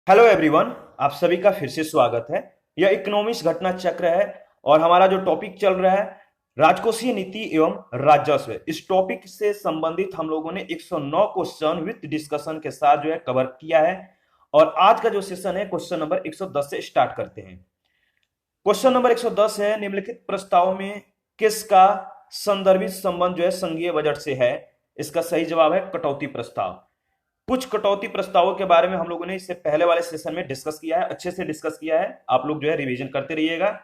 Hello everyone, आप सभी का फिर से स्वागत है। यह इकोनॉमिक्स घटना चक्र है और हमारा जो टॉपिक चल रहा है राजकोषीय नीति एवं राजस्व। इस टॉपिक से संबंधित हम लोगों ने 109 क्वेश्चन विद डिस्कशन के साथ जो है कवर किया है। और आज का जो सेशन है क्वेश्चन नंबर 110 से स्टार्ट करते हैं। क्वेश्चन नंबर 110 है, निम्नलिखित प्रस्ताव में किसका संदर्भित संबंध जो है संघीय बजट से है। इसका सही जवाब है कटौती प्रस्ताव। कुछ कटौती प्रस्तावों के बारे में हम लोगों ने इससे पहले वाले सेशन में डिस्कस किया है, अच्छे से डिस्कस किया है। आप लोग जो है रिवीजन करते रहिएगा।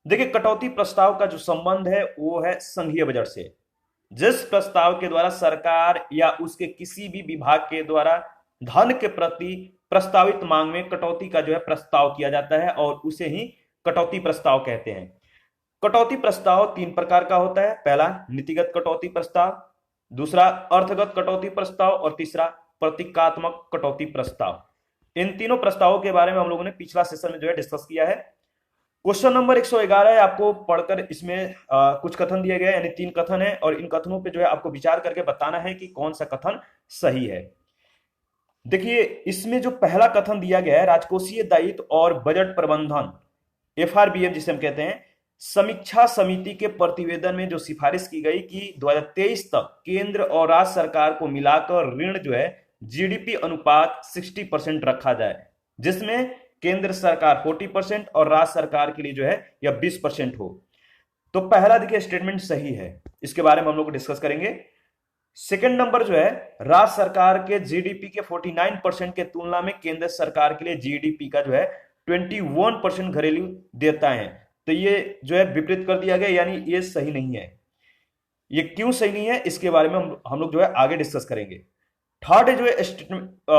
देखिए, कटौती प्रस्ताव का जो संबंध है वो है संघीय बजट से। जिस प्रस्ताव के द्वारा सरकार या उसके किसी भी विभाग के द्वारा धन के प्रति प्रस्तावित मांग में कटौती का जो है प्रस्ताव किया जाता है और उसे ही कटौती प्रस्ताव कहते हैं। कटौती प्रस्ताव तीन प्रकार का होता है। पहला नीतिगत कटौती प्रस्ताव, दूसरा अर्थगत कटौती प्रस्ताव और तीसरा प्रतीकात्मक कटौती प्रस्ताव। इन तीनों प्रस्तावों के बारे में हम लोगों ने पिछला सेशन में जो है डिस्कस किया है। क्वेश्चन नंबर 111 है, आपको पढ़कर इसमें कुछ कथन दिए गए, यानी तीन कथन है और इन कथनों पे जो है आपको विचार करके बताना है कि कौन सा कथन सही है। देखिए, इसमें जो पहला कथन दिया गया है, राजकोषीय दायित्व और बजट प्रबंधन एफआरबीएम जिसे हम कहते हैं, समीक्षा समिति के प्रतिवेदन में जो सिफारिश की गई कि 2023 तक केंद्र और राज्य सरकार को मिलाकर ऋण जो है जीडीपी अनुपात 60% रखा जाए, जिसमें केंद्र सरकार 40% और राज्य सरकार के लिए जो है यह 20% हो। तो पहला देखिए स्टेटमेंट सही है, इसके बारे में हम लोग डिस्कस करेंगे। सेकंड नंबर जो है, राज्य सरकार के जीडीपी के 49% के तुलना में केंद्र सरकार के लिए जीडीपी का जो है 21% घरेलू देयताएं हैं। तो ये जो है विपरीत कर दिया गया, यानी ये सही नहीं है। ये क्यों सही नहीं है इसके बारे में हम लोग जो है आगे डिस्कस करेंगे। थर्ड जो है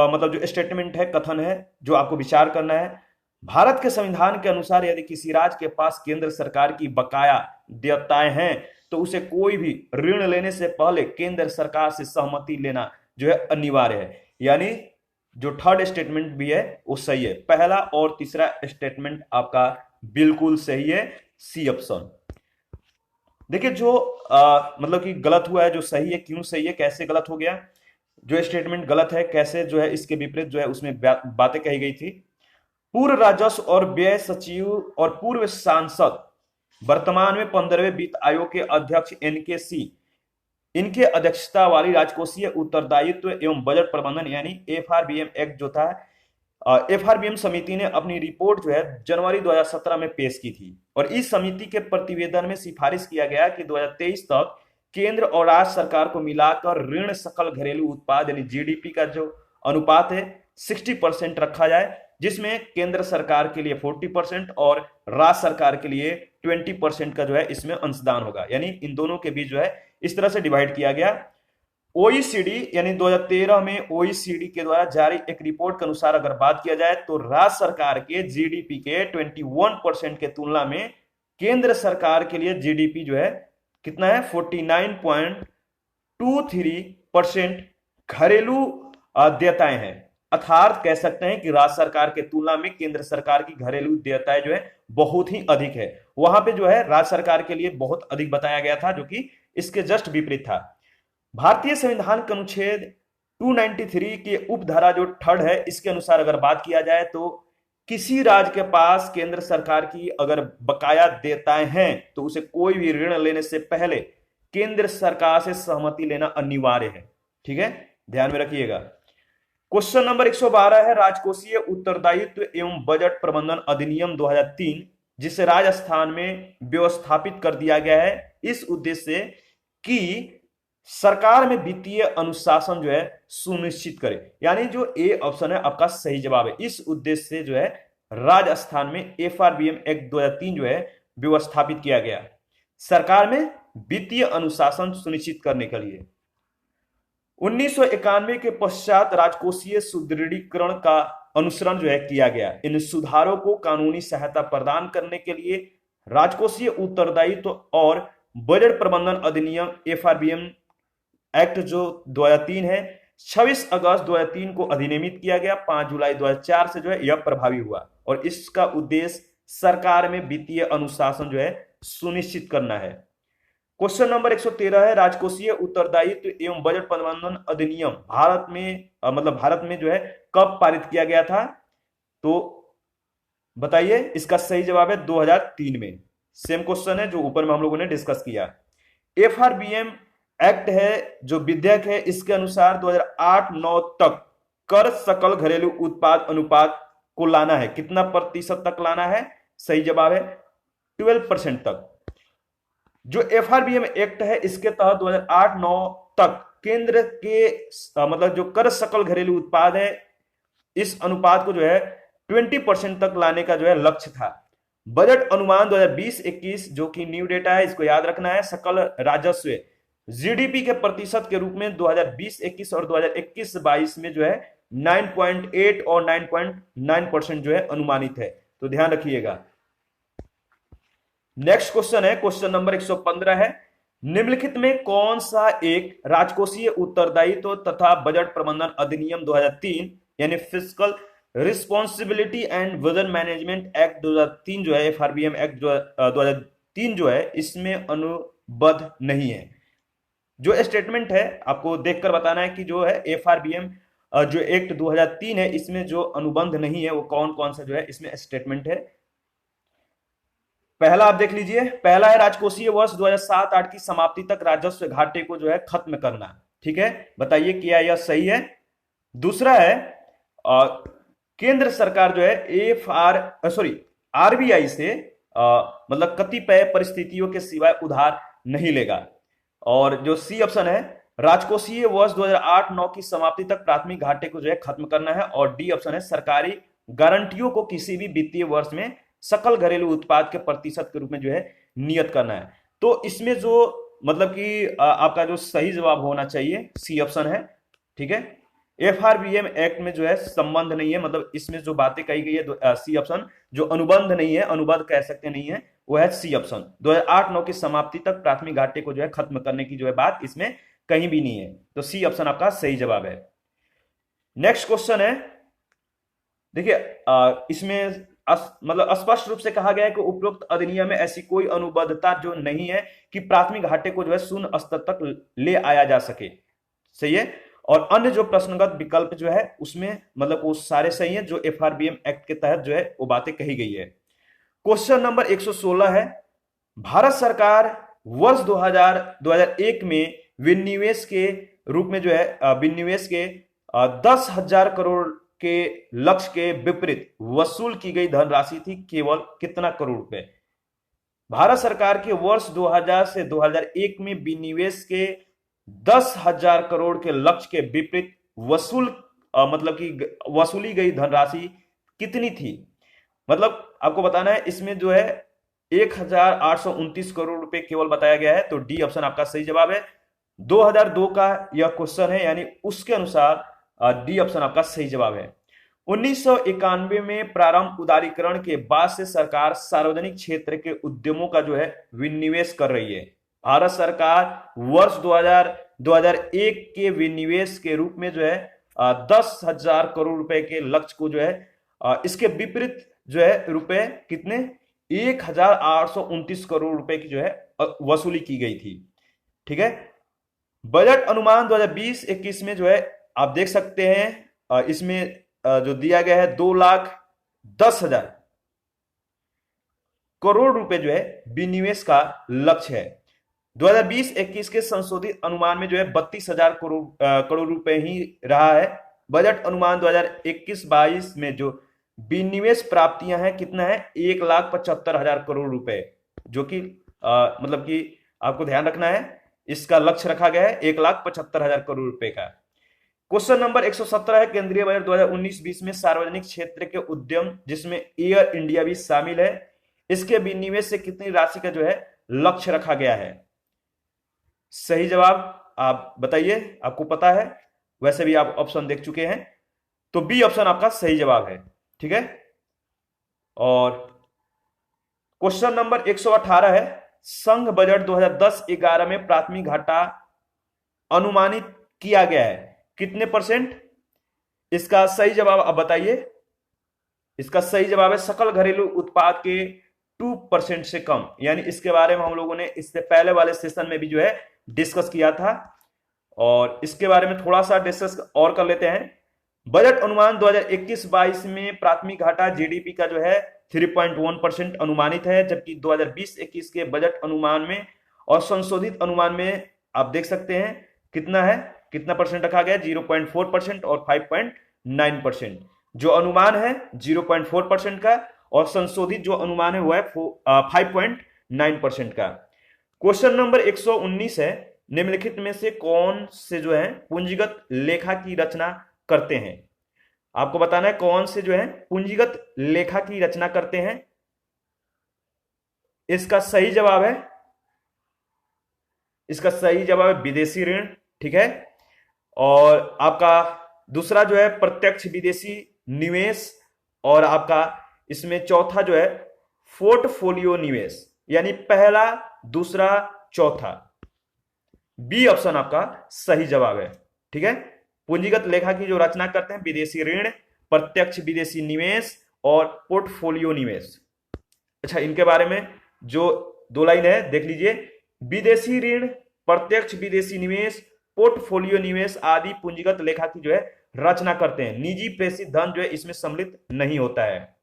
मतलब जो स्टेटमेंट है, कथन है, जो आपको विचार करना है। भारत के संविधान के अनुसार यदि किसी राज्य के पास केंद्र सरकार की बकाया देयताएं हैं तो उसे कोई भी ऋण लेने से पहले केंद्र सरकार से सहमति लेना जो है अनिवार्य है। यानी जो थर्ड स्टेटमेंट भी है वो सही है। पहला और तीसरा स्टेटमेंट आपका बिल्कुल सही है, सी ऑप्शन। देखिए, जो मतलब कि गलत हुआ है, जो सही है, क्यों सही है, कैसे गलत हो गया। जो स्टेटमेंट गलत है, कैसे जो है इसके विपरीत जो है उसमें बातें कही गई थी। पूर्व राजस्व और व्यय सचिव और पूर्व सांसद, वर्तमान में 15वें वित्त आयोग के अध्यक्ष एनके सिंह, इनके अध्यक्षता वाली राजकोषीय उत्तरदायित्व एवं बजट प्रबंधन यानी एफआरबीएम एक्ट जो था, एफआरबीएम समिति ने अपनी रिपोर्ट जो है जनवरी 2017 में पेश की थी। और इस समिति के प्रतिवेदन में सिफारिश किया गया कि 2023 तक केंद्र और राज्य सरकार को मिलाकर ऋण सकल घरेलू उत्पाद यानी जीडीपी का जो अनुपात है 60% रखा जाए, जिसमें केंद्र सरकार के लिए 40% और राज्य सरकार के लिए 20% का जो है इसमें अंशदान होगा। यानी इन दोनों के बीच जो है इस तरह से डिवाइड किया गया। ओईसीडी यानी 2013 में ओईसीडी के द्वारा जारी एक रिपोर्ट के अनुसार अगर बात किया जाए तो राज्य सरकार के जीडीपी के 21% के तुलना में केंद्र सरकार के लिए जीडीपी जो है कितना है, 49.23% घरेलू देयताएं हैं। अर्थात कह सकते हैं कि राज्य सरकार के तुलना में केंद्र सरकार की घरेलू देयताएं जो है बहुत ही अधिक है। वहां पे जो है राज्य सरकार के लिए बहुत अधिक बताया गया था, जो कि इसके जस्ट विपरीत था। भारतीय संविधान के अनुच्छेद 293 के उपधारा जो थर्ड है, इसके अनुसार अगर बात किया जाए तो किसी राज्य के पास केंद्र सरकार की अगर बकाया देयताएं हैं तो उसे कोई भी ऋण लेने से पहले केंद्र सरकार से सहमति लेना अनिवार्य है। ठीक है, ध्यान में रखिएगा। क्वेश्चन नंबर 112 है, राजकोषीय उत्तरदायित्व एवं बजट प्रबंधन अधिनियम 2003, जिसे राजस्थान में व्यवस्थापित कर दिया गया है इस उद्देश्य से कि सरकार में वित्तीय अनुशासन जो है सुनिश्चित करे। यानी जो ए ऑप्शन है आपका सही जवाब है। इस उद्देश्य से जो है राजस्थान में एफआरबीएम एक्ट 2003 जो है व्यवस्थापित किया गया, सरकार में वित्तीय अनुशासन सुनिश्चित करने के लिए। 1991 के पश्चात राजकोषीय सुदृढ़ीकरण का अनुसरण जो है किया गया। इन सुधारों को कानूनी सहायता प्रदान करने के लिए राजकोषीय उत्तरदायित्व और बजट प्रबंधन अधिनियम एफआरबीएम एक्ट जो 2003 है 26 अगस्त 2003 को अधिनियमित किया गया। 5 जुलाई 2004 से जो है यह प्रभावी हुआ और इसका उद्देश्य सरकार में वित्तीय अनुशासन जो है सुनिश्चित करना है। क्वेश्चन नंबर 113 है, राजकोषीय उत्तरदायित्व एवं बजट प्रबंधन अधिनियम भारत में जो है कब पारित किया गया था। तो बताइए, इसका सही जवाब है 2003 में। सेम क्वेश्चन है जो ऊपर में हम लोगों ने डिस्कस किया। एफआरबीएम एक्ट है जो विधेयक है, इसके अनुसार 2008-9 तक कर सकल घरेलू उत्पाद अनुपात को लाना है। कितना प्रतिशत तक लाना है? सही जवाब है 12% तक। जो एफआरबीएम एक्ट है इसके तहत 2008-9 तक केंद्र के मतलब जो कर सकल घरेलू उत्पाद है, इस अनुपात को जो है 20% तक लाने का जो है लक्ष्य था। बजट अनुमान 2020-21 जो कि न्यू डेटा है, इसको याद रखना है, सकल राजस्व जीडीपी के प्रतिशत के रूप में 2020-21 और 2021-22 में जो है 9.8 और 9.9% जो है अनुमानित है। तो ध्यान रखिएगा। नेक्स्ट क्वेश्चन है, क्वेश्चन नंबर 115 है, निम्नलिखित में कौन सा एक राजकोषीय उत्तरदायित्व तथा बजट प्रबंधन अधिनियम 2003 यानी fiscal responsibility and vision management act 2003 जो है, एफआरबीएम एक्ट 2003 जो है, इसमें अनुबद्ध नहीं है? जो स्टेटमेंट है आपको देखकर बताना है कि जो है एफआरबीएम जो एक्ट 2003 है इसमें जो अनुबंध नहीं है वो कौन कौन सा जो है इसमें स्टेटमेंट है। पहला आप देख लीजिए, पहला है राजकोषीय वर्ष 2007-8 की समाप्ति तक राजस्व घाटे को जो है खत्म करना। ठीक है, बताइए क्या यह सही है? दूसरा है केंद्र सरकार जो है आरबीआई से मतलब कतिपय परिस्थितियों के सिवाय उधार नहीं लेगा। और जो सी ऑप्शन है, राजकोषीय वर्ष 2008-9 की समाप्ति तक प्राथमिक घाटे को जो है खत्म करना है। और डी ऑप्शन है, सरकारी गारंटियों को किसी भी वित्तीय वर्ष में सकल घरेलू उत्पाद के प्रतिशत के रूप में जो है नियत करना है। तो इसमें जो मतलब कि आपका जो सही जवाब होना चाहिए सी ऑप्शन है। ठीक है, एफआरबीएम एक्ट में जो है संबंध नहीं है, मतलब इसमें जो बातें कही गई है सी ऑप्शन, जो अनुबंध नहीं है, अनुबंध कह सकते नहीं है, वो है सी ऑप्शन। 2008-9 की समाप्ति तक प्राथमिक घाटे को जो है खत्म करने की जो है बात इसमें कहीं भी नहीं है। तो सी ऑप्शन आपका सही जवाब है। नेक्स्ट क्वेश्चन है, देखिए इसमें मतलब स्पष्ट रूप से कहा गया है कि उपरोक्त अधिनियम में ऐसी कोई अनुबद्धता जो नहीं है कि प्राथमिक घाटे को जो है शून्य स्तर तक ले आया जा सके। सही है। और अन्य जो प्रश्नगत विकल्प जो है उसमें मतलब वो सारे सही हैं जो एफआरबीएम एक्ट के तहत जो है वो बातें कही गई है। क्वेश्चन नंबर 116 है, भारत सरकार वर्ष 2001 में विनिवेश के रूप में जो है विनिवेश के 10,000 करोड़ के लक्ष्य के विपरीत वसूल की गई धनराशि थी केवल कितना करोड़ रुपए? भारत सरकार के वर्ष 2000 से 2001 में विनिवेश के 10,000 करोड़ के लक्ष्य के विपरीत मतलब कि वसूली गई धनराशि कितनी थी? मतलब आपको बताना है, इसमें जो है 1,829 करोड़ रुपए केवल बताया गया है। तो डी ऑप्शन आपका सही जवाब है। 2002 का यह क्वेश्चन है, यानी उसके अनुसार डी ऑप्शन आपका सही जवाब है। 1991 में प्रारंभ उदारीकरण के बाद से सरकार सार्वजनिक क्षेत्र के उद्यमों का जो है विनिवेश कर रही है। भारत सरकार वर्ष 2001 के विनिवेश के रूप में जो है 10,000 करोड़ रुपए के लक्ष्य को जो है इसके विपरीत जो है रुपए कितने 1,829 करोड़ रुपए की जो है वसूली की गई थी। ठीक है, बजट अनुमान 2020-21 में जो है आप देख सकते हैं इसमें जो दिया गया है 2,10,000 करोड़ रुपए जो है विनिवेश का लक्ष्य है। 2020-21 के संशोधित अनुमान में जो है 32,000 करोड़ रुपए ही रहा है। बजट अनुमान 2021-22 में जो विनिवेश प्राप्तियां हैं कितना है 1,75,000 करोड़ रुपए, जो कि मतलब कि आपको ध्यान रखना है इसका लक्ष्य रखा गया है 1,75,000 करोड़ रुपए का। क्वेश्चन नंबर 117 है, केंद्रीय बजट 2019-20 में सार्वजनिक क्षेत्र के उद्यम जिसमें एयर इंडिया भी शामिल है, इसके विनिवेश से कितनी राशि का जो है लक्ष्य रखा गया है? सही जवाब आप बताइए, आपको पता है, वैसे भी आप ऑप्शन देख चुके हैं। तो बी ऑप्शन आपका सही जवाब है। ठीक है, और क्वेश्चन नंबर 118 है, संघ बजट 2010-11 में प्राथमिक घाटा अनुमानित किया गया है कितने %? इसका सही जवाब आप बताइए। इसका सही जवाब है सकल घरेलू उत्पाद के 2% से कम, यानी इसके बारे में हम लोगों ने इससे पहले वाले सेशन में भी जो है डिस्कस किया था, और इसके बारे में थोड़ा सा डिस्कस और कर लेते हैं। बजट अनुमान 2021-22 में प्राथमिक घाटा जीडीपी का जो है 3.1% अनुमानित है, जबकि 2020-21 के बजट अनुमान में और संशोधित अनुमान में आप देख सकते हैं कितना है, कितना परसेंट रखा गया, 0.4% और 5.9%। जो अनुमान है 0.4% का और संशोधित जो अनुमान है वो है 5.9% का। क्वेश्चन नंबर 119 है, निम्नलिखित में से कौन से जो है पूंजीगत लेखा की रचना करते हैं। आपको बताना है कौन से जो है पूंजीगत लेखा की रचना करते हैं। इसका सही जवाब है विदेशी ऋण, ठीक है। और आपका दूसरा जो है प्रत्यक्ष विदेशी निवेश, और आपका इसमें चौथा जो है पोर्टफोलियो निवेश, यानी पहला, दूसरा, चौथा। बी ऑप्शन आपका सही जवाब है, ठीक है। पूंजीगत लेखा की जो रचना करते हैं विदेशी ऋण, प्रत्यक्ष विदेशी निवेश और पोर्टफोलियो निवेश। अच्छा, इनके बारे में जो 2 लाइन है देख लीजिए। विदेशी ऋण, प्रत्यक्ष विदेशी निवेश, पोर्टफोलियो निवेश आदि पूंजीगत लेखा की जो है रचना करते हैं। निजी प्रेषित धन जो है इसमें सम्मिलित नहीं होता है।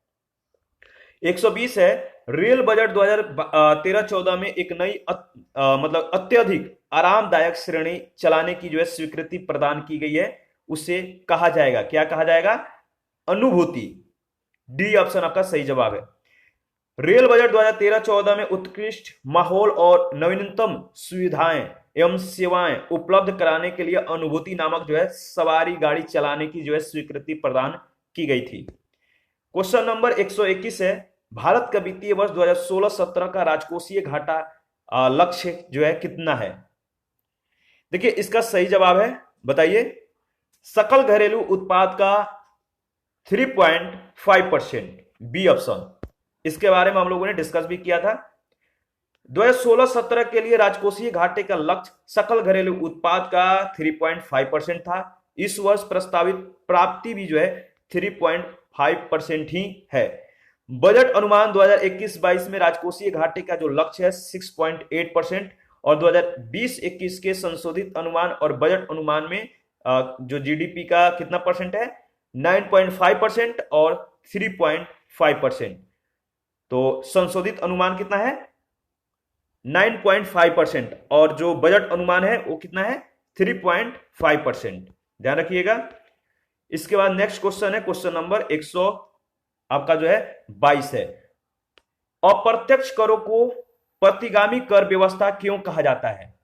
120 है, रेल बजट 2013-14 में एक नई मतलब अत्यधिक आरामदायक श्रेणी चलाने की जो है स्वीकृति प्रदान की गई है, उसे कहा जाएगा, क्या कहा जाएगा, अनुभूति। डी ऑप्शन आपका सही जवाब है। रेल बजट 2013-14 में उत्कृष्ट माहौल और नवीनतम सुविधाएं एवं सेवाएं उपलब्ध कराने के लिए अनुभूति नामक जो है सवारी गाड़ी चलाने की जो है स्वीकृति प्रदान की गई थी। क्वेश्चन नंबर 121 है, भारत का वित्तीय वर्ष 2016-17 का राजकोषीय घाटा लक्ष्य जो है कितना है। देखिए इसका सही जवाब है, बताइए, सकल घरेलू उत्पाद का 3.5%, बी ऑप्शन। इसके बारे में हम लोगों ने डिस्कस भी किया था। 2016-17 के लिए राजकोषीय घाटे का लक्ष्य सकल घरेलू उत्पाद का 3.5% था। इस वर्ष प्रस्तावित प्राप्ति भी जो है 3.5% ही है। बजट अनुमान 2021-22 में राजकोषीय घाटे का जो लक्ष्य है 6.8% और 2020-21 के संशोधित अनुमान और बजट अनुमान में जो जीडीपी का कितना परसेंट है, 9.5% और 3.5%। तो संशोधित अनुमान कितना है, 9.5%, और जो बजट अनुमान है वो कितना है, 3.5%। ध्यान रखिएगा। इसके बाद नेक्स्ट क्वेश्चन है, क्वेश्चन नंबर 100 आपका जो है 22 है, अप्रत्यक्ष करों को प्रतिगामी कर व्यवस्था क्यों कहा जाता है।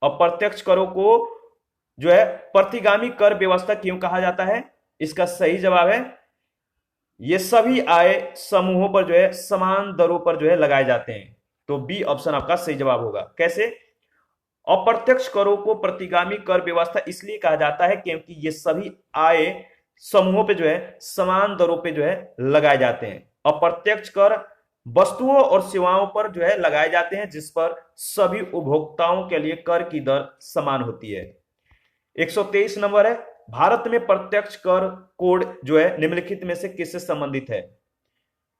अप्रत्यक्ष करों को जो है प्रतिगामी कर व्यवस्था क्यों कहा जाता है। इसका सही जवाब है, ये सभी आय समूहों पर जो है समान दरों पर जो है लगाए जाते हैं। तो बी ऑप्शन आपका सही जवाब होगा। कैसे, अप्रत्यक्ष करों को प्रतिगामी कर व्यवस्था इसलिए कहा जाता है क्योंकि ये सभी आय समूहों पे जो है समान दरों पे जो है लगाए जाते हैं। अप्रत्यक्ष कर वस्तुओं और सेवाओं पर जो है लगाए जाते हैं जिस पर सभी उपभोक्ताओं के लिए कर की दर समान होती है। 123 नंबर है, भारत में प्रत्यक्ष कर कोड जो है निम्नलिखित में से किससे संबंधित है।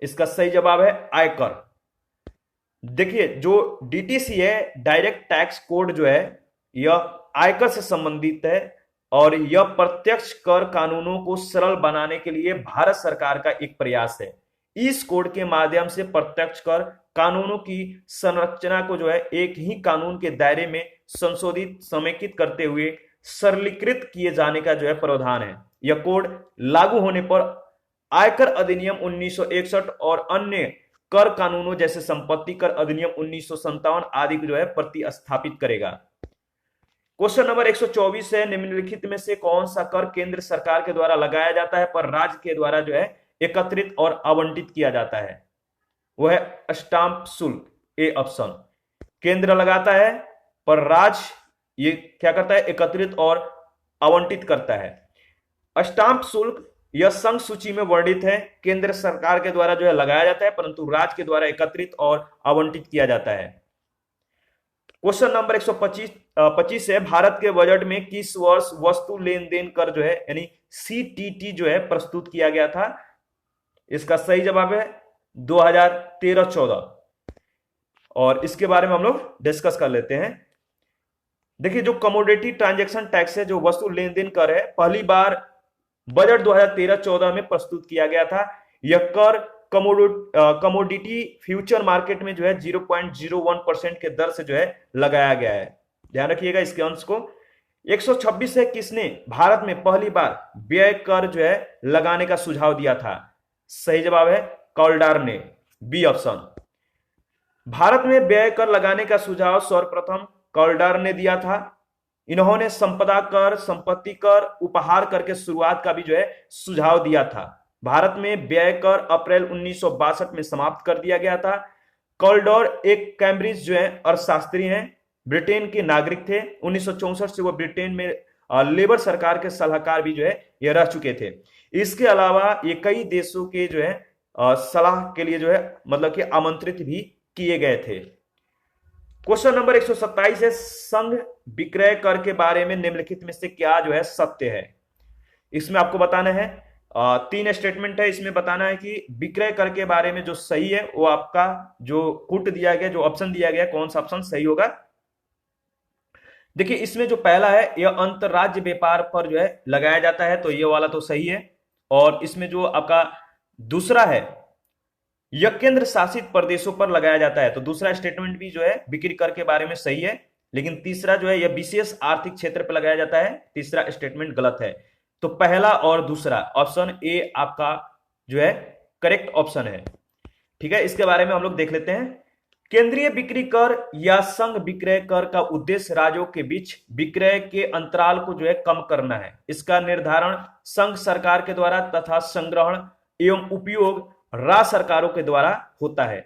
इसका सही जवाब है आयकर। देखिए जो डीटीसी है, डायरेक्ट टैक्स कोड जो है, यह आयकर से संबंधित है और यह प्रत्यक्ष कर कानूनों को सरल बनाने के लिए भारत सरकार का एक प्रयास है। इस कोड के माध्यम से प्रत्यक्ष कर कानूनों की संरचना को जो है एक ही कानून के दायरे में संशोधित समेकित करते हुए सरलीकृत किए जाने का जो है प्रावधान है। यह कोड लागू होने पर आयकर अधिनियम 1961 और अन्य कर कानूनों जैसे संपत्ति कर अधिनियम 1957 आदि को जो है प्रतिस्थापित करेगा। क्वेश्चन नंबर 124 है, निम्नलिखित में से कौन सा कर केंद्र सरकार के द्वारा लगाया जाता है पर राज्य के द्वारा जो है एकत्रित और आवंटित किया जाता है। वह है स्टाम्प शुल्क, ए ऑप्शन। केंद्र लगाता है पर राज्य ये क्या करता है, एकत्रित और आवंटित करता है। स्टाम्प शुल्क यह संघ सूची में वर्णित है, केंद्र सरकार के द्वारा जो है लगाया जाता है परंतु राज्य के द्वारा एकत्रित और आवंटित किया जाता है। क्वेश्चन नंबर 125 है, भारत के बजट में किस वर्ष वस्तु लेन देन कर जो है यानी सीटीटी जो है प्रस्तुत किया गया था। इसका सही जवाब है 2013-14 और इसके बारे में हम लोग डिस्कस कर लेते हैं। देखिए जो कमोडिटी ट्रांजैक्शन टैक्स है, जो वस्तु लेन देन कर है, पहली बार बजट 2013-14 में प्रस्तुत किया गया था। यह कर कमोडिटी फ्यूचर मार्केट में जो है 0.01% के दर से जो है लगाया गया है। ध्यान रखिएगा इसके अंश को। 126 है, किसने भारत में पहली बार व्यय कर जो है लगाने का सुझाव दिया था? सही जवाब है कॉल्डार ने, बी ऑप्शन। भारत में व्यय कर लगाने का सुझाव सर्वप्रथम कॉल्डार ने दिया था। इन्होंने संपदा कर, संपत्ति कर, उपहार कर के शुरुआत का भी जो है सुझाव दिया था। भारत में व्यय कर अप्रैल 1962 में समाप्त कर दिया गया था। कॉल्डोर एक कैम्ब्रिज जो है अर्थशास्त्री हैं, ब्रिटेन के नागरिक थे। 1964 से वो ब्रिटेन में लेबर सरकार के सलाहकार भी जो है ये रह चुके थे। इसके अलावा ये कई देशों के जो है सलाह के लिए जो है मतलब कि आमंत्रित भी किए गए थे। क्वेश्चन नंबर 127 है, संघ विक्रय कर के बारे में निम्नलिखित में से क्या जो है सत्य है? इसमें आपको बताना है 3 स्टेटमेंट है। इसमें बताना है कि विक्रय कर के बारे में जो सही है वो आपका जो पुट दिया गया, जो ऑप्शन दिया गया, कौन सा ऑप्शन सही होगा? देखिए इसमें जो पहला है यह अंतरराज्य व्यापार पर जो है लगाया जाता है, तो ये वाला तो सही है। और इसमें जो आपका दूसरा है यह केंद्र शासित प्रदेशों पर लगाया जाता है, तो दूसरा स्टेटमेंट भी जो है बिक्री कर के बारे में सही है। लेकिन तीसरा जो है यह विशेष आर्थिक क्षेत्र पर लगाया जाता है, तीसरा स्टेटमेंट गलत है। तो पहला और दूसरा ऑप्शन ए आपका जो है करेक्ट ऑप्शन है। ठीक है, इसके बारे में हम लोग देख लेते हैं। केंद्रीय बिक्री कर या संघ विक्रय कर का उद्देश्य राज्यों के बीच विक्रय के अंतराल को जो है कम करना है। इसका निर्धारण संघ सरकार के द्वारा तथा संग्रहण एवं उपयोग राज्य सरकारों के द्वारा होता है।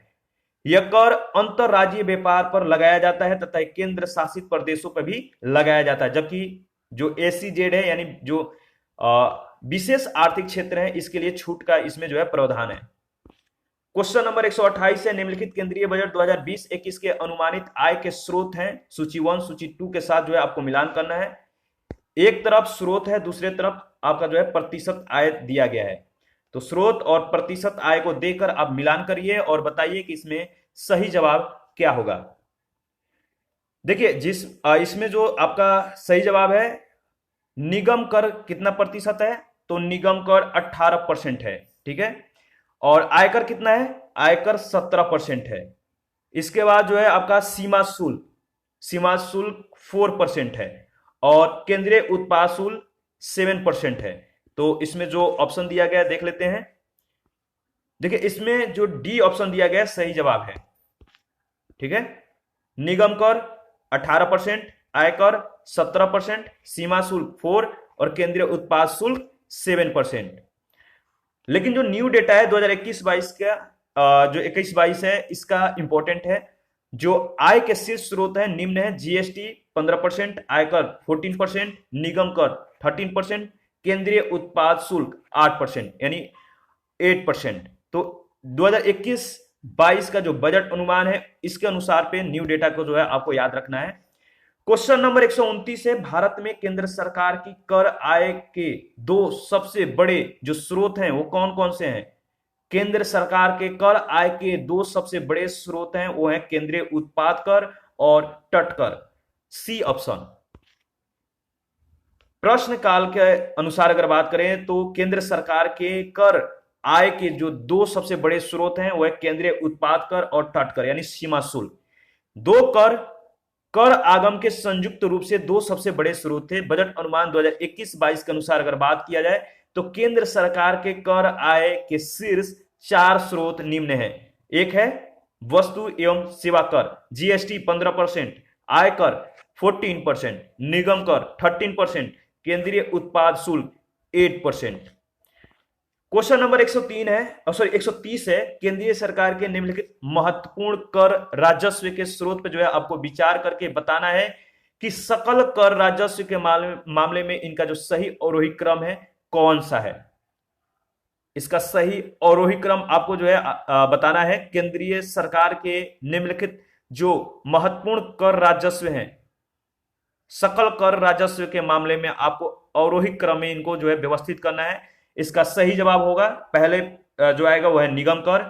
यह कर अंतरराज्यीय व्यापार पर लगाया जाता है तथा केंद्र शासित प्रदेशों पर भी लगाया जाता है, जबकि जो एसीजेड है यानी जो विशेष आर्थिक क्षेत्र है इसके लिए छूट का इसमें जो है प्रावधान है। क्वेश्चन नंबर 128 है, निम्नलिखित केंद्रीय बजट 2020-21 के अनुमानित आय के स्रोत हैं सूची 1 सूची 2 के साथ जो है आपको मिलान करना है। एक तरफ स्रोत है, दूसरे तरफ आपका जो है प्रतिशत आय दिया गया है। तो स्रोत और प्रतिशत आय को देकर आप मिलान करिए और बताइए कि इसमें सही जवाब क्या होगा। देखिए इसमें जो आपका सही जवाब है निगम कर कितना प्रतिशत है, तो निगम कर 18% है। ठीक है, और आयकर कितना है? आयकर 17% है। इसके बाद जो है आपका सीमा शुल्क 4% है और केंद्रीय उत्पाद शुल्क 7% है। तो इसमें जो ऑप्शन दिया गया देख लेते हैं। देखिए इसमें जो डी ऑप्शन दिया गया सही जवाब है। ठीक है, निगम कर 18%, आयकर 17%, सीमा शुल्क 4 और केंद्रीय उत्पाद शुल्क 7%। लेकिन जो न्यू डेटा है 2021-22 का जो 21-22 है इसका इंपॉर्टेंट है। जो आय के शीर्ष स्रोत है निम्न है, जीएसटी 15%, आयकर 14%, निगम कर 13%, केंद्रीय उत्पाद शुल्क 8% यानी 8%। तो 2021-22 का जो बजट अनुमान है इसके अनुसार पे न्यू डेटा को जो है आपको याद रखना है। क्वेश्चन नंबर 129 है, भारत में केंद्र सरकार की कर आय के 2 सबसे बड़े जो स्रोत हैं वो कौन कौन से हैं? केंद्र सरकार के कर आय के 2 सबसे बड़े स्रोत हैं, वो है केंद्रीय उत्पाद कर और तट कर, सी ऑप्शन। प्रश्न काल के अनुसार अगर बात करें तो केंद्र सरकार के कर आय के जो 2 सबसे बड़े स्रोत हैं वो है केंद्रीय उत्पाद कर और तट कर यानी सीमा शुल्क। दो कर आगम के संयुक्त रूप से 2 सबसे बड़े स्रोत थे। बजट अनुमान 2021-22 के अनुसार अगर बात किया जाए तो केंद्र सरकार के कर आय के शीर्ष 4 स्रोत निम्न है। एक है वस्तु एवं सेवा कर, जीएसटी 15%, आयकर 14%, निगम कर 13%, केंद्रीय उत्पाद शुल्क 8%। क्वेश्चन नंबर 130 है, केंद्रीय सरकार के निम्नलिखित महत्वपूर्ण कर राजस्व के स्रोत पर जो है आपको विचार करके बताना है कि सकल कर राजस्व के मामले में इनका जो सही अवरोही क्रम है कौन सा है। इसका सही अवरोही क्रम आपको जो है बताना है। केंद्रीय सरकार के निम्नलिखित जो महत्वपूर्ण कर राजस्व हैं, सकल कर राजस्व के मामले में आपको अवरोही क्रम में इनको जो है व्यवस्थित करना है। इसका सही जवाब होगा पहले जो आएगा वो है निगम कर,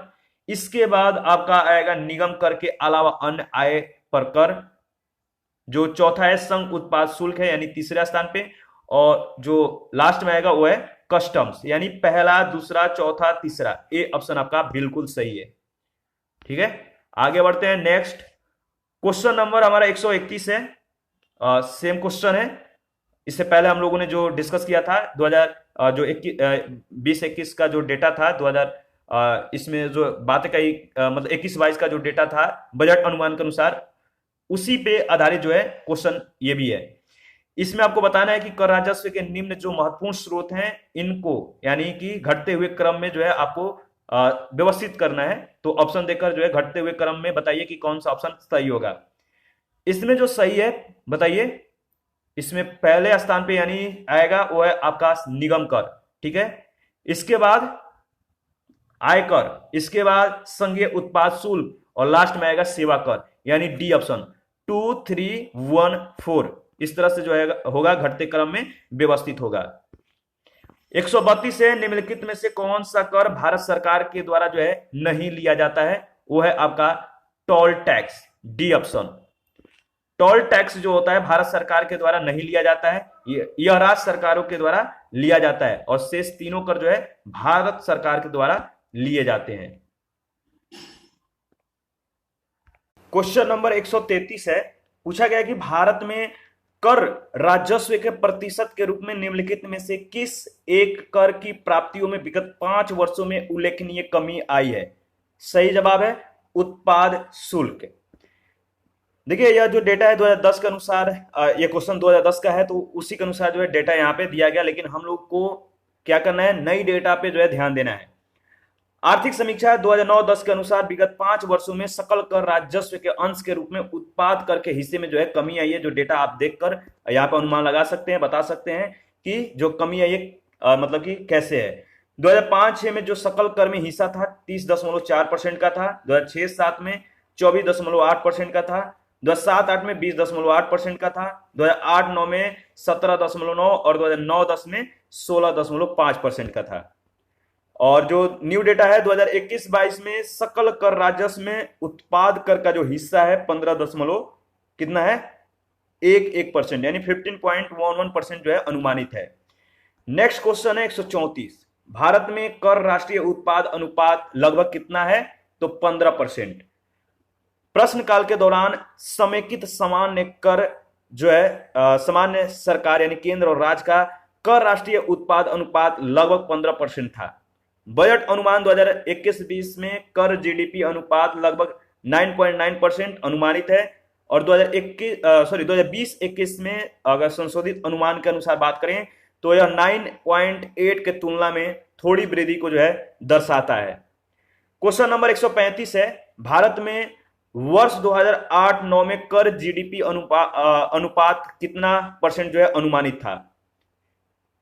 इसके बाद आपका आएगा निगम कर के अलावा अन्य आय पर कर, जो चौथा है संघ उत्पाद शुल्क है यानी तीसरे स्थान पे, और जो लास्ट में आएगा वो है कस्टम्स, यानी पहला, दूसरा, चौथा, तीसरा, ये ऑप्शन आपका बिल्कुल सही है। ठीक है, आगे बढ़ते हैं। नेक्स्ट क्वेश्चन नंबर हमारा 131 है, सेम क्वेश्चन है। इससे पहले हम लोगों ने जो डिस्कस किया था 2000 जो 20-21 का जो डेटा था 2000, इसमें जो बातें कही, मतलब 21-22 का जो डेटा था बजट अनुमान के अनुसार, उसी पे आधारित जो है क्वेश्चन ये भी है। इसमें आपको बताना है कि कर राजस्व के निम्न जो महत्वपूर्ण स्रोत हैं इनको, यानी कि घटते हुए क्रम में जो है आपको व्यवस्थित करना है। तो ऑप्शन देकर जो है घटते हुए क्रम में बताइए कि कौन सा ऑप्शन सही होगा। इसमें जो सही है बताइए, इसमें पहले स्थान पे यानी आएगा वो है आपका निगम कर। ठीक है, इसके बाद आयकर, इसके बाद संघीय उत्पाद शुल्क और लास्ट में आएगा सेवा कर, यानी डी ऑप्शन 2, 3, 1, 4। इस तरह से जो है होगा, घटते क्रम में व्यवस्थित होगा। 132 है, निम्नलिखित में से कौन सा कर भारत सरकार के द्वारा जो है नहीं लिया जाता है? वो है आपका toll tax, D option. Toll tax जो होता है भारत सरकार के द्वारा नहीं लिया जाता है, यह राज्य सरकारों के द्वारा लिया जाता है, और शेष तीनों कर जो है भारत सरकार के द्वारा लिए जाते हैं। क्वेश्चन नंबर 133 है, पूछा गया कि भारत में कर राजस्व के प्रतिशत के रूप में निम्नलिखित में से किस एक कर की प्राप्तियों में विगत 5 वर्षों में उल्लेखनीय कमी आई है? सही जवाब है उत्पाद शुल्क। देखिए यह जो डेटा है 2010 के अनुसार, यह क्वेश्चन 2010 का है, तो उसी के अनुसार जो है डेटा यहाँ पे दिया गया, लेकिन हम लोग को क्या करना है, नई डेटा पे जो है ध्यान देना है। आर्थिक समीक्षा 2009-10 के अनुसार विगत 5 वर्षों में सकल कर राजस्व के अंश के रूप में उत्पाद कर के हिस्से में जो है कमी आई है। जो डेटा आप देखकर यहाँ पे अनुमान लगा सकते हैं, बता सकते हैं कि जो कमी आई है मतलब कि कैसे है। 2005-6 में जो सकल कर में हिस्सा था 30.4% का था, 2006-7 में 24.8% का था, 2007-8 में 20.8% का था, 2008-9 में 17.9 और 2009-10 में 16.5% का था। और जो न्यू डेटा है 2021-22 में सकल कर राजस्व में उत्पाद कर का जो हिस्सा है 15 कितना है 1% यानी 15.11% जो है अनुमानित है। नेक्स्ट क्वेश्चन है 134, भारत में कर राष्ट्रीय उत्पाद अनुपात लगभग कितना है? तो 15%। प्रश्न काल के दौरान समेकित सामान्य कर जो है सामान्य सरकार यानी केंद्र और राज्य का कर राष्ट्रीय उत्पाद अनुपात लगभग 15% था। बजट अनुमान 2021-20 में कर जीडीपी अनुपात लगभग 9.9% अनुमानित है, और 2020-21 में अगर संशोधित अनुमान के अनुसार बात करें तो यह 9.8 के तुलना में थोड़ी वृद्धि को जो है दर्शाता है। क्वेश्चन नंबर 135 है, भारत में वर्ष 2008-9 में कर जीडीपी अनुपात कितना परसेंट जो है अनुमानित था?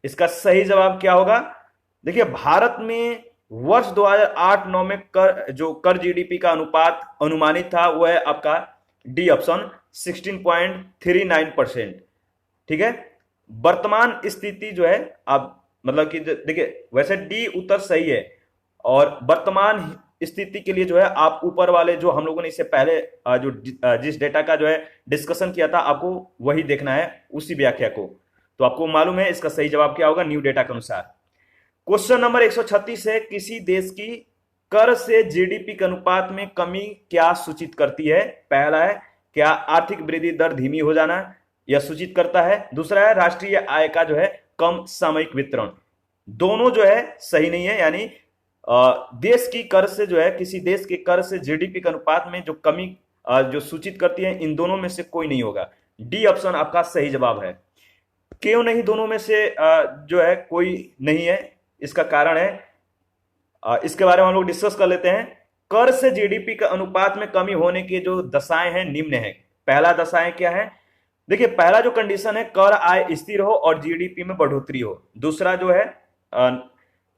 इसका सही जवाब क्या होगा? देखिए भारत में वर्ष 2008-9 में कर जीडीपी का अनुपात अनुमानित था वो है आपका डी ऑप्शन 16.39%। ठीक है, वर्तमान स्थिति जो है आप मतलब कि देखिए वैसे डी उत्तर सही है, और वर्तमान स्थिति के लिए जो है आप ऊपर वाले जो हम लोगों ने इससे पहले जो जिस डेटा का जो है डिस्कशन किया था आपको वही देखना है, उसी व्याख्या को। तो आपको मालूम है इसका सही जवाब क्या होगा न्यू डेटा के अनुसार। क्वेश्चन नंबर 136 है, किसी देश की कर से जीडीपी के अनुपात में कमी क्या सूचित करती है? पहला है क्या आर्थिक वृद्धि दर धीमी हो जाना, यह सूचित करता है। दूसरा है राष्ट्रीय आय का जो है कम सामयिक वितरण। दोनों जो है सही नहीं है, यानी देश की कर से जो है किसी देश के कर से जीडीपी के अनुपात में जो कमी जो सूचित करती है, इन दोनों में से कोई नहीं होगा। डी ऑप्शन आपका सही जवाब है। क्यों नहीं दोनों में से जो है कोई नहीं है? इसका कारण है, इसके बारे में हम लोग डिस्कस कर लेते हैं। कर से जीडीपी के अनुपात में कमी होने की जो दशाएं हैं निम्न है। पहला दशाएं क्या है? देखिए पहला जो कंडीशन है कर आय स्थिर हो और जीडीपी में बढ़ोतरी हो। दूसरा जो है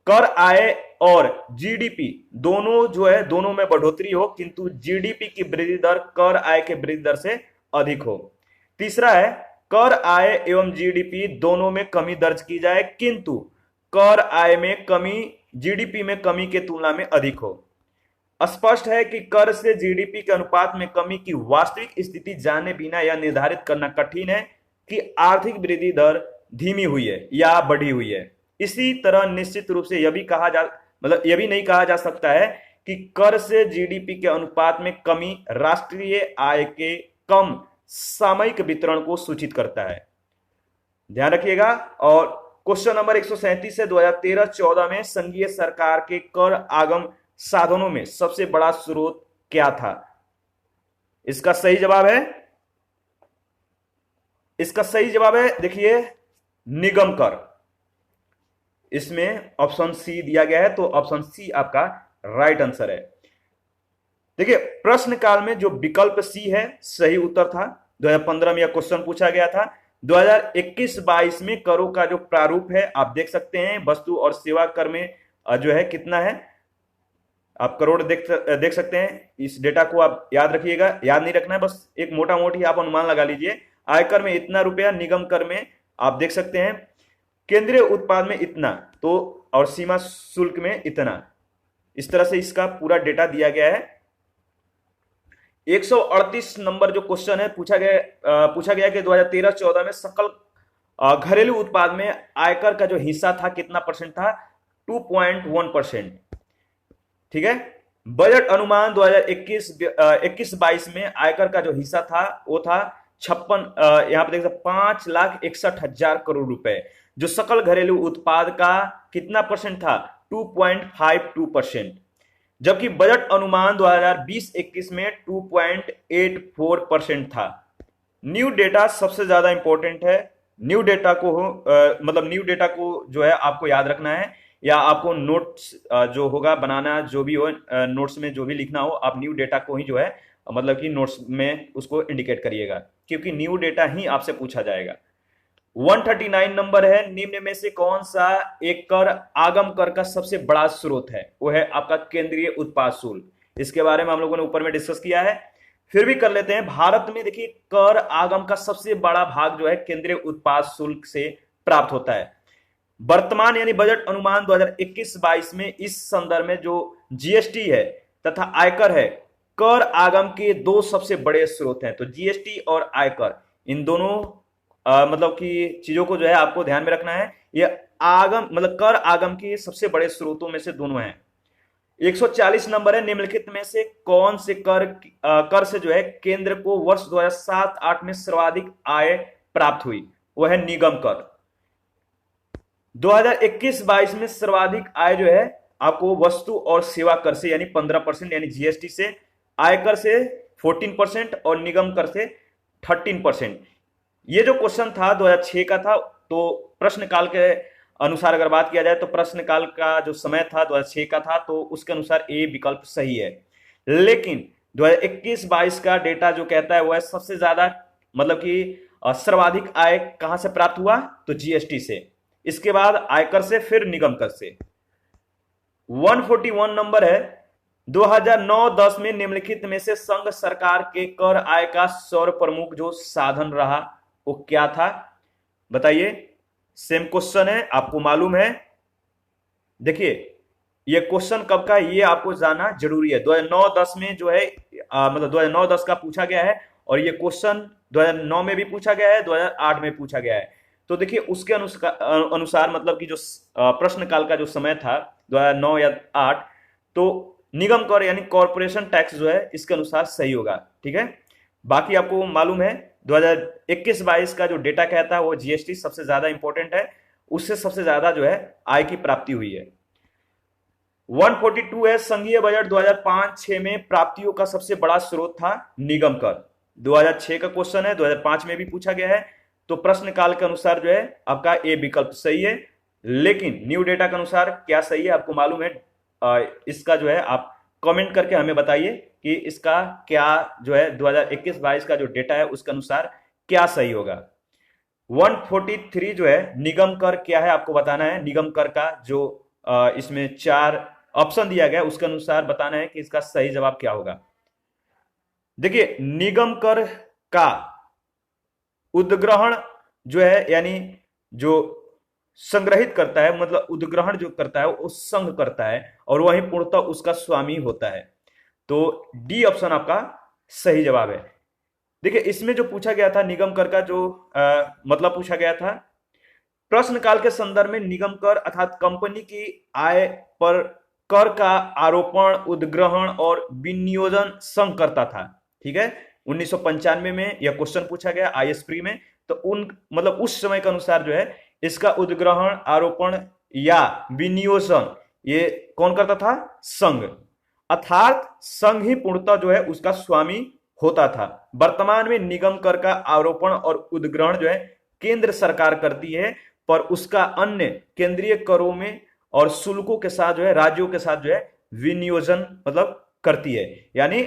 कर आय और जीडीपी दोनों जो है दोनों में बढ़ोतरी हो, किंतु जीडीपी की वृद्धि दर कर आय के वृद्धि दर से अधिक हो। तीसरा है कर आय एवं जीडीपी दोनों में कमी दर्ज की जाए, किंतु कर आय में कमी जीडीपी में कमी के तुलना में अधिक हो। स्पष्ट है कि कर से जीडीपी के अनुपात में कमी की वास्तविक स्थिति जाने बिना यह निर्धारित करना कठिन है कि आर्थिक वृद्धि दर धीमी हुई है या बढ़ी हुई है। इसी तरह निश्चित रूप से यह भी कहा जा मतलब यह भी नहीं कहा जा सकता है कि कर से जीडीपी के अनुपात में कमी राष्ट्रीय आय के कम सामयिक वितरण को सूचित करता है। ध्यान रखिएगा। और क्वेश्चन नंबर 137 है, 2013-14 में संघीय सरकार के कर आगम साधनों में सबसे बड़ा स्रोत क्या था? इसका सही जवाब है देखिए निगम कर। इसमें ऑप्शन सी दिया गया है, तो ऑप्शन सी आपका राइट आंसर है। देखिए प्रश्न काल में जो विकल्प सी है सही उत्तर था। 2015 में यह क्वेश्चन पूछा गया था। 2021-22 में करों का जो प्रारूप है आप देख सकते हैं, वस्तु और सेवा कर में जो है कितना है, आप करोड़ देख सकते हैं। इस डेटा को आप याद रखिएगा, याद नहीं रखना है, बस एक मोटा मोटी आप अनुमान लगा लीजिए। आयकर में इतना रुपया, निगम कर में आप देख सकते हैं, केंद्रीय उत्पाद में इतना, तो और सीमा शुल्क में इतना। इस तरह से इसका पूरा डेटा दिया गया है। 138 नंबर जो क्वेश्चन है पूछा गया कि 2013-14 में सकल घरेलू उत्पाद में आयकर का जो हिस्सा था कितना परसेंट था? 2.1%। ठीक है। बजट अनुमान 2021-22 में आयकर का जो हिस्सा था वो था 56, यहां पर देख सकते 5,61,000 करोड़ रुपए, जो सकल घरेलू उत्पाद का कितना परसेंट था? 2.52%। जबकि बजट अनुमान 2020-21 में 2.84% था। न्यू डेटा सबसे ज्यादा इंपॉर्टेंट है। न्यू डेटा को जो है आपको याद रखना है, या आपको नोट्स जो होगा बनाना, जो भी हो नोट्स में जो भी लिखना हो, आप न्यू डेटा को ही जो है मतलब कि नोट्स में उसको इंडिकेट करिएगा, क्योंकि न्यू डेटा ही आपसे पूछा जाएगा। 139 नंबर है, निम्न में से कौन सा एक कर आगम कर का सबसे बड़ा स्रोत है? वो है आपका केंद्रीय उत्पाद शुल्क। इसके बारे में हम लोगों ने ऊपर में डिस्कस किया है, फिर भी कर लेते हैं। भारत में देखिए कर आगम का सबसे बड़ा भाग जो है केंद्रीय उत्पाद शुल्क से प्राप्त होता है। वर्तमान यानी बजट अनुमान 2021-22 में इस संदर्भ में जो जीएसटी है तथा आयकर है, कर आगम के दो सबसे बड़े स्रोत हैं। तो जीएसटी और आयकर, इन दोनों मतलब कि चीजों को जो है आपको ध्यान में रखना है। ये आगम मतलब कर आगम के सबसे बड़े स्रोतों में से दोनों हैं। 140 नंबर है, निम्नलिखित में से कौन से कर से जो है केंद्र को वर्ष 2007-8 में सर्वाधिक आय प्राप्त हुई? वह है निगम कर। 2021-22 में सर्वाधिक आय जो है आपको वस्तु और सेवा कर से यानी 15% यानी जीएसटी से, आयकर से 14% और निगम कर से 13%। ये जो क्वेश्चन था 2006 का था, तो प्रश्न काल के अनुसार अगर बात किया जाए तो प्रश्न काल का जो समय था 2006 का था, तो उसके अनुसार ए विकल्प सही है। लेकिन 2021-22 का डेटा जो कहता है वह सबसे ज्यादा मतलब कि सर्वाधिक आय कहां से प्राप्त हुआ? तो जीएसटी से, इसके बाद आयकर से, फिर निगम कर से। 141 नंबर है, 2009-10 में निम्नलिखित में से संघ सरकार के कर आय का सर्वप्रमुख जो साधन रहा वो क्या था? बताइए। सेम क्वेश्चन है, आपको मालूम है। देखिए ये क्वेश्चन कब का, ये आपको जानना जरूरी है। 2009-10 में जो है मतलब 2009-10 का पूछा गया है, और ये क्वेश्चन 2009 में भी पूछा गया है, 2008 में पूछा गया है। तो देखिए उसके अनुसार मतलब कि जो प्रश्न काल का जो समय था 2009 या 8, तो निगम कर यानी कॉर्पोरेशन टैक्स जो है इसके अनुसार सही होगा। ठीक है। बाकी आपको मालूम है 2021-22 का जो डेटा कहता है वो जीएसटी सबसे ज्यादा इंपॉर्टेंट है, उससे सबसे ज्यादा जो है आय की प्राप्ति हुई है। 142 है, संघीय बजट 2005-6 में प्राप्तियों का सबसे बड़ा स्रोत था निगम कर। 2006 का क्वेश्चन है, 2005 में भी पूछा गया है, तो प्रश्न काल के अनुसार जो है आपका ए विकल्प सही है। लेकिन न्यू डेटा के अनुसार क्या सही है आपको मालूम है? इसका जो है आप कमेंट करके हमें बताइए कि इसका क्या जो है 2021-22 का जो डेटा है उसके अनुसार क्या सही होगा। 143 जो है निगम कर क्या है आपको बताना है। निगम कर का जो इसमें 4 ऑप्शन दिया गया उसके अनुसार बताना है कि इसका सही जवाब क्या होगा। देखिए निगम कर का उद्ग्रहण जो है यानी जो संग्रहित करता है, मतलब उद्ग्रहण जो करता है वो संघ करता है, और वही पूर्णतः उसका स्वामी होता है। तो डी ऑप्शन आपका सही जवाब है। देखिए इसमें जो पूछा गया था निगम कर का जो मतलब पूछा गया था प्रश्न काल के संदर्भ में निगम कर अर्थात कंपनी की आय पर कर का आरोपण, उद्ग्रहण और विनियोजन संघ करता था। ठीक है, 1995 में यह क्वेश्चन पूछा गया आईएएस प्री में। तो उन मतलब उस समय के अनुसार जो है इसका उद्ग्रहण, आरोपण या विनियोजन ये कौन करता था? संघ। अर्थात संघ ही पूर्णतः जो है उसका स्वामी होता था। वर्तमान में निगम कर का आरोपण और उद्ग्रहण जो है केंद्र सरकार करती है, पर उसका अन्य केंद्रीय करों में और शुल्कों के साथ जो है राज्यों के साथ जो है विनियोजन मतलब करती है। यानी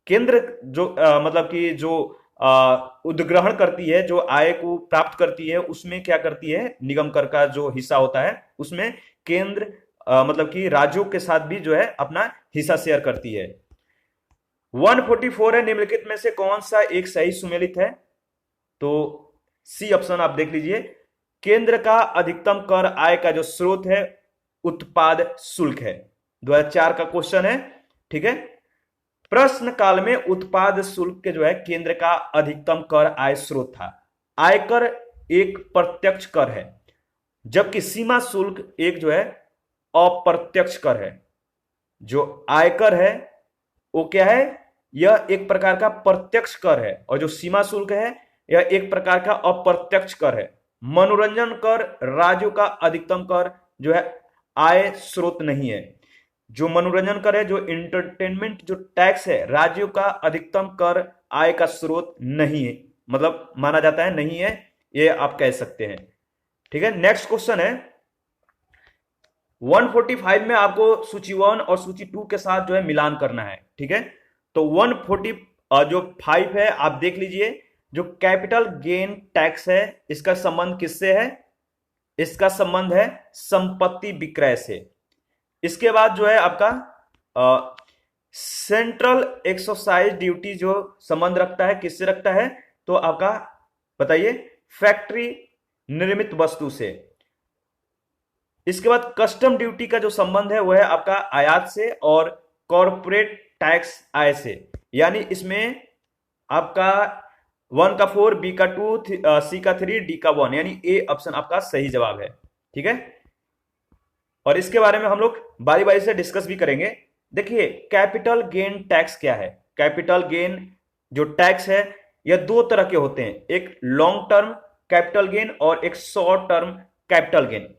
केंद्र जो मतलब कि जो उद्ग्रहण करती है, जो आय को प्राप्त करती है, उसमें क्या करती है? निगम कर का जो हिस्सा होता है उसमें केंद्र मतलब कि राज्यों के साथ भी जो है अपना हिस्सा शेयर करती है। 144 है, निम्नलिखित में से कौन सा एक सही सुमेलित है? तो सी ऑप्शन आप देख लीजिए। केंद्र का अधिकतम कर आय का जो स्रोत है उत्पाद शुल्क है। 2004 का क्वेश्चन है। ठीक है, प्रश्न काल में उत्पाद शुल्क के जो है केंद्र का अधिकतम कर आय स्रोत था। आयकर एक प्रत्यक्ष कर है, जबकि सीमा शुल्क एक जो है अप्रत्यक्ष कर है। जो आयकर है वो क्या है? यह एक प्रकार का प्रत्यक्ष कर है, और जो सीमा शुल्क है यह एक प्रकार का अप्रत्यक्ष कर है। मनोरंजन कर राज्यों का अधिकतम कर जो है आय स्रोत नहीं है। जो मनोरंजन कर है, जो इंटरटेनमेंट जो टैक्स है, राज्यों का अधिकतम कर आय का स्रोत नहीं है, मतलब माना जाता है नहीं है, ये आप कह सकते हैं। ठीक है, नेक्स्ट क्वेश्चन है 145 में आपको सूची 1 और सूची 2 के साथ जो है मिलान करना है। ठीक है, तो 140 जो 5 है आप देख लीजिए। जो कैपिटल गेन टैक्स है इसका संबंध किससे है? इसका संबंध है संपत्ति विक्रय से। इसके बाद जो है आपका सेंट्रल एक्साइज ड्यूटी जो संबंध रखता है, किससे रखता है? तो आपका बताइए, फैक्ट्री निर्मित वस्तु से। इसके बाद कस्टम ड्यूटी का जो संबंध है वह है आपका आयात से, और कॉर्पोरेट टैक्स आय से। यानी इसमें आपका 1 का 4, बी का 2, सी का 3, डी का 1, यानी ए ऑप्शन आपका सही जवाब है। ठीक है, और इसके बारे में हम लोग बारी बारी से डिस्कस भी करेंगे। देखिए, कैपिटल गेन टैक्स क्या है? कैपिटल गेन जो टैक्स है यह दो तरह के होते हैं, एक लॉन्ग टर्म कैपिटल गेन और एक शॉर्ट टर्म कैपिटल गेन।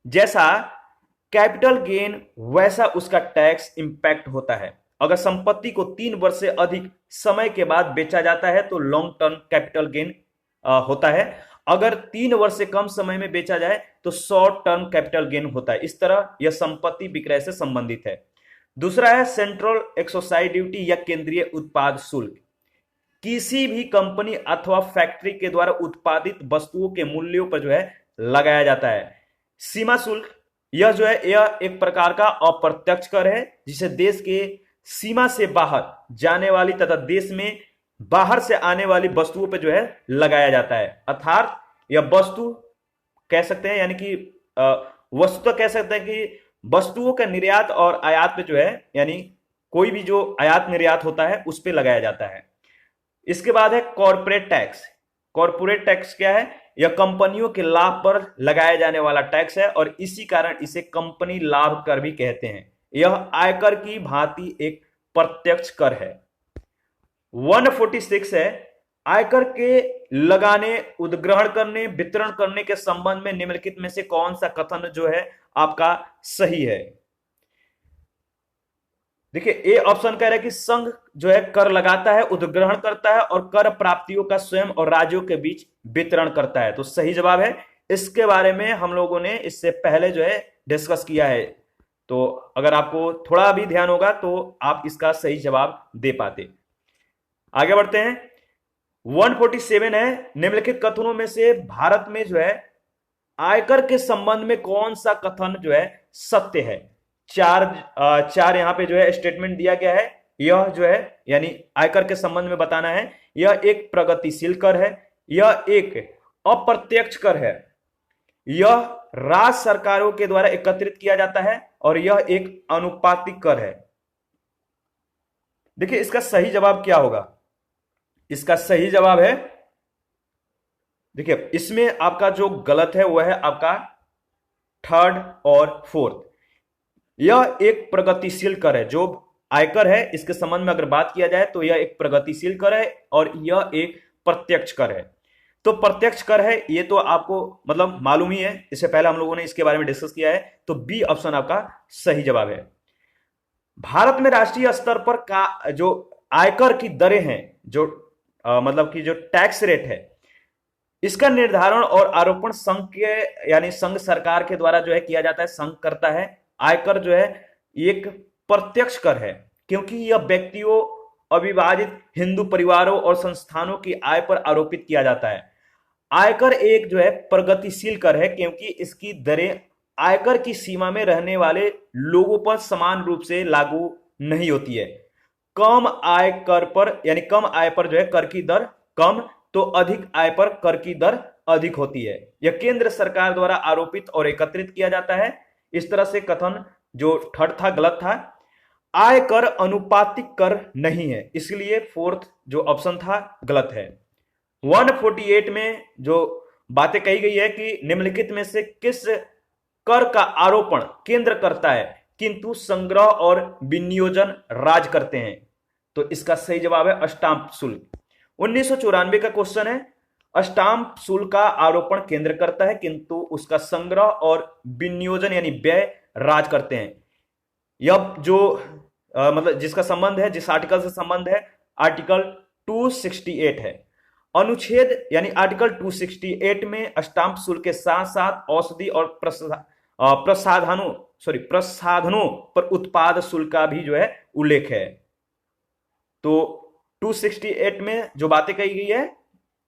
जैसा कैपिटल गेन वैसा उसका टैक्स इंपैक्ट होता है। अगर संपत्ति को 3 वर्ष से अधिक समय के बाद बेचा जाता है तो लॉन्ग टर्म कैपिटल गेन होता है। अगर 3 वर्ष से कम समय में बेचा जाए तो शॉर्ट टर्म कैपिटल गेन होता है। इस तरह यह संपत्ति विक्रय से संबंधित है। दूसरा है सेंट्रल एक्साइज ड्यूटी या केंद्रीय उत्पाद शुल्क। किसी भी कंपनी अथवा फैक्ट्री के द्वारा उत्पादित वस्तुओं के मूल्यों पर जो है लगाया जाता है। सीमा शुल्क यह जो है यह एक प्रकार का अप्रत्यक्ष कर है, जिसे देश के सीमा से बाहर जाने वाली तथा देश में बाहर से आने वाली वस्तुओं पर जो है लगाया जाता है। अर्थात यह वस्तु कह सकते हैं, यानी कि वस्तु तो कह सकते हैं कि वस्तुओं का निर्यात और आयात पे जो है, यानी कोई भी जो आयात निर्यात होता है उस पे लगाया जाता है। इसके बाद है कॉर्पोरेट टैक्स। कॉर्पोरेट टैक्स क्या है? यह कंपनियों के लाभ पर लगाया जाने वाला टैक्स है, और इसी कारण इसे कंपनी लाभ कर भी कहते हैं। यह आयकर की भांति एक प्रत्यक्ष कर है। 146 है, आयकर के लगाने, उद्ग्रहण करने, वितरण करने के संबंध में निम्नलिखित में से कौन सा कथन जो है आपका सही है? देखिए, ए ऑप्शन कह रहा है कि संघ जो है कर लगाता है, उद्ग्रहण करता है और कर प्राप्तियों का स्वयं और राज्यों के बीच वितरण करता है। तो सही जवाब है। इसके बारे में हम लोगों ने इससे पहले जो है डिस्कस किया है, तो अगर आपको थोड़ा भी ध्यान होगा तो आप इसका सही जवाब दे पाते। आगे बढ़ते हैं। 147 है, निम्नलिखित कथनों में से भारत में जो है आयकर के संबंध में कौन सा कथन जो है सत्य है? चार यहां पे जो है स्टेटमेंट दिया गया है। यह जो है यानी आयकर के संबंध में बताना है, यह एक प्रगतिशील कर है, यह एक अप्रत्यक्ष कर है, यह राज्य सरकारों के द्वारा एकत्रित किया जाता है, और यह एक अनुपातिक कर है। देखिए, इसका सही जवाब क्या होगा? इसका सही जवाब है देखिए इसमें आपका जो गलत है वह है आपका थर्ड और फोर्थ। यह एक प्रगतिशील कर है, जो आयकर है इसके संबंध में अगर बात किया जाए तो यह एक प्रगतिशील कर है और यह एक प्रत्यक्ष कर है। तो प्रत्यक्ष कर है ये तो आपको मतलब मालूम ही है, इससे पहले हम लोगों ने इसके बारे में डिस्कस किया है, तो बी ऑप्शन आपका सही जवाब है। भारत में राष्ट्रीय स्तर पर का जो आयकर की दरें हैं, जो मतलब कि जो टैक्स रेट है, इसका निर्धारण और आरोपण संघ के यानी संघ सरकार के द्वारा जो है किया जाता है, संघ करता है। आयकर जो है एक प्रत्यक्ष कर है क्योंकि यह व्यक्तियों, अविभाजित हिंदू परिवारों और संस्थानों की आय पर आरोपित किया जाता है। आयकर एक जो है प्रगतिशील कर है क्योंकि इसकी दरें आयकर की सीमा में रहने वाले लोगों पर समान रूप से लागू नहीं होती है। कम आय कर पर यानी कम आय पर जो है कर की दर कम, तो अधिक आय पर कर की दर अधिक होती है। यह केंद्र सरकार द्वारा आरोपित और एकत्रित किया जाता है। इस तरह से कथन जो थर्ड था गलत था। आय कर अनुपातिक कर नहीं है, इसलिए फोर्थ जो ऑप्शन था गलत है। 148 में जो बातें कही गई है कि निम्नलिखित में से किस कर का आरोपण केंद्र करता है किंतु संग्रह और विनियोजन राज्य करते हैं, तो इसका सही जवाब है स्टाम्प शुल्क। 1994 का क्वेश्चन है, स्टाम्प शुल्क का आरोपण केंद्र करता है किंतु उसका संग्रह और विनियोजन यानी व्यय राज्य करते हैं। यह जो मतलब जिसका संबंध है, जिस आर्टिकल से संबंध है, आर्टिकल 268 है। अनुच्छेद यानी आर्टिकल 268 में स्टाम्प शुल्क के साथ साथ औषधि और प्रसाधनों पर उत्पाद शुल्क का भी जो है उल्लेख है। तो 268 में जो बातें कही गई है,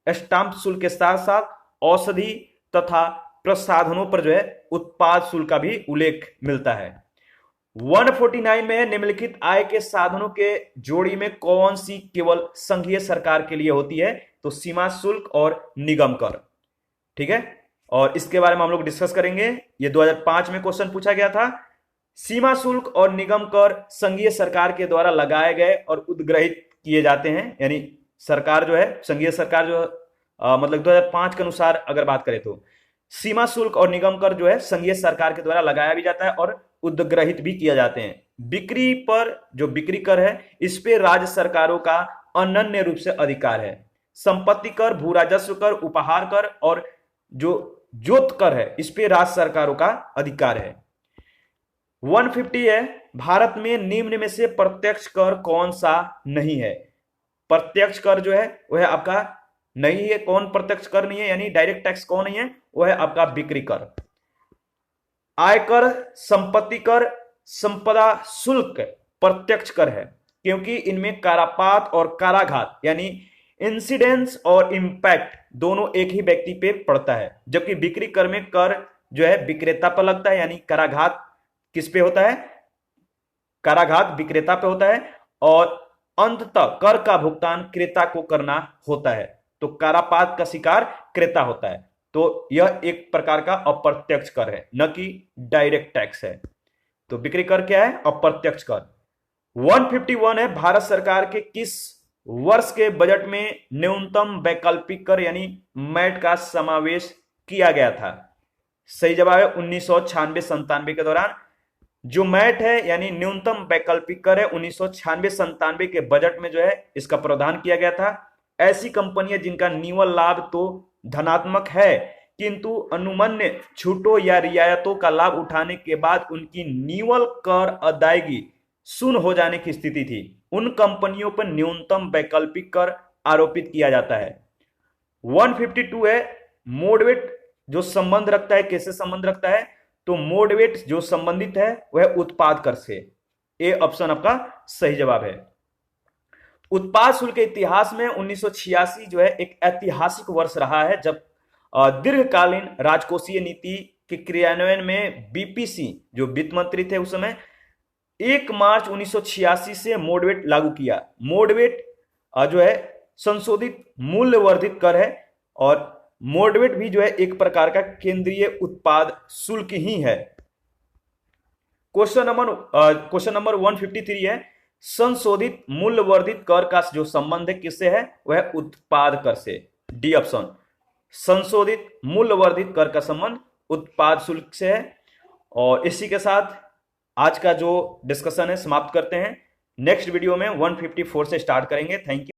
स्टाम्प शुल्क के साथ साथ औषधि तथा प्रसाधनों पर जो है उत्पाद शुल्क का भी उल्लेख मिलता है। 149 में निम्नलिखित आय के साधनों के जोड़ी में कौन सी केवल संघीय सरकार के लिए होती है, तो सीमा शुल्क और निगम कर। ठीक है, और इसके बारे में हम लोग डिस्कस करेंगे। ये 2005 में क्वेश्चन पूछा गया था। सीमा शुल्क और निगम कर संघीय सरकार के द्वारा लगाए गए और उद्ग्रहित किए जाते हैं, यानी सरकार जो है संघीय सरकार जो मतलब 2005 के अनुसार अगर बात करें तो सीमा शुल्क और निगम कर जो है संघीय सरकार के द्वारा लगाया भी जाता है और उद्ग्रहित भी किया जाते हैं। बिक्री पर जो बिक्री कर है इस पे राज्य सरकारों का अनन्य रूप से अधिकार है। संपत्ति कर, भू राजस्व कर, उपहार कर और जो जोत कर है इस पे राज्य सरकारों का अधिकार है। 150 है, भारत में निम्न में से प्रत्यक्ष कर कौन सा नहीं है। प्रत्यक्ष कर जो है वह आपका नहीं है। कौन प्रत्यक्ष कर नहीं है यानी डायरेक्ट टैक्स कौन नहीं है, वह है आपका बिक्री कर। आयकर, संपत्ति कर, संपदा शुल्क प्रत्यक्ष कर है क्योंकि इनमें कारापात और काराघात यानी इंसिडेंस और इंपैक्ट दोनों एक ही व्यक्ति पे पड़ता है, जबकि बिक्री कर में कर जो है विक्रेता पर लगता है, यानी कराघात किस पे होता है, कराघात विक्रेता पे होता है और अंततः कर का भुगतान क्रेता को करना होता है, तो कारापात का शिकार क्रेता होता है। तो यह एक प्रकार का अप्रत्यक्ष कर है, न कि डायरेक्ट टैक्स है। तो बिक्री कर क्या है, अप्रत्यक्ष कर। 151 है, भारत सरकार के किस वर्ष के बजट में न्यूनतम वैकल्पिक कर यानी मैट का समावेश किया गया था। सही जवाब है 1996-97 के दौरान। जो मैट है यानी न्यूनतम वैकल्पिक कर है 1996-97 के बजट में जो है इसका प्रावधान किया गया था। ऐसी कंपनियां जिनका निव्वल लाभ तो धनात्मक है किंतु अनुमन्य छूटों या रियायतों का लाभ उठाने के बाद उनकी निव्वल कर अदायगी शून्य हो जाने की स्थिति थी, उन कंपनियों पर न्यूनतम वैकल्पिक कर आरोपित किया जाता है। 152 है, मोडवेट जो संबंध रखता है, कैसे संबंध रखता है, तो मोडवेट जो संबंधित है वह उत्पाद कर से। ए ऑप्शन आपका सही जवाब है। उत्पाद शुल्क के इतिहास में 1986 जो है एक ऐतिहासिक वर्ष रहा है जब दीर्घकालीन राजकोषीय नीति के क्रियान्वयन में बीपीसी जो वित्त मंत्री थे उस समय 1 मार्च 1986 से मोडवेट लागू किया। मोडवेट जो है संशोधित मूल्य वर्धित कर है और मोडवेट भी जो है एक प्रकार का केंद्रीय उत्पाद शुल्क ही है। क्वेश्चन नंबर 153 है, संशोधित मूल्य वर्धित कर का जो संबंध है किससे है, वह उत्पाद कर से। D option. संशोधित मूल्य वर्धित कर का संबंध उत्पाद शुल्क से है। और इसी के साथ आज का जो डिस्कशन है समाप्त करते हैं। नेक्स्ट वीडियो में 154 से स्टार्ट करेंगे। Thank you.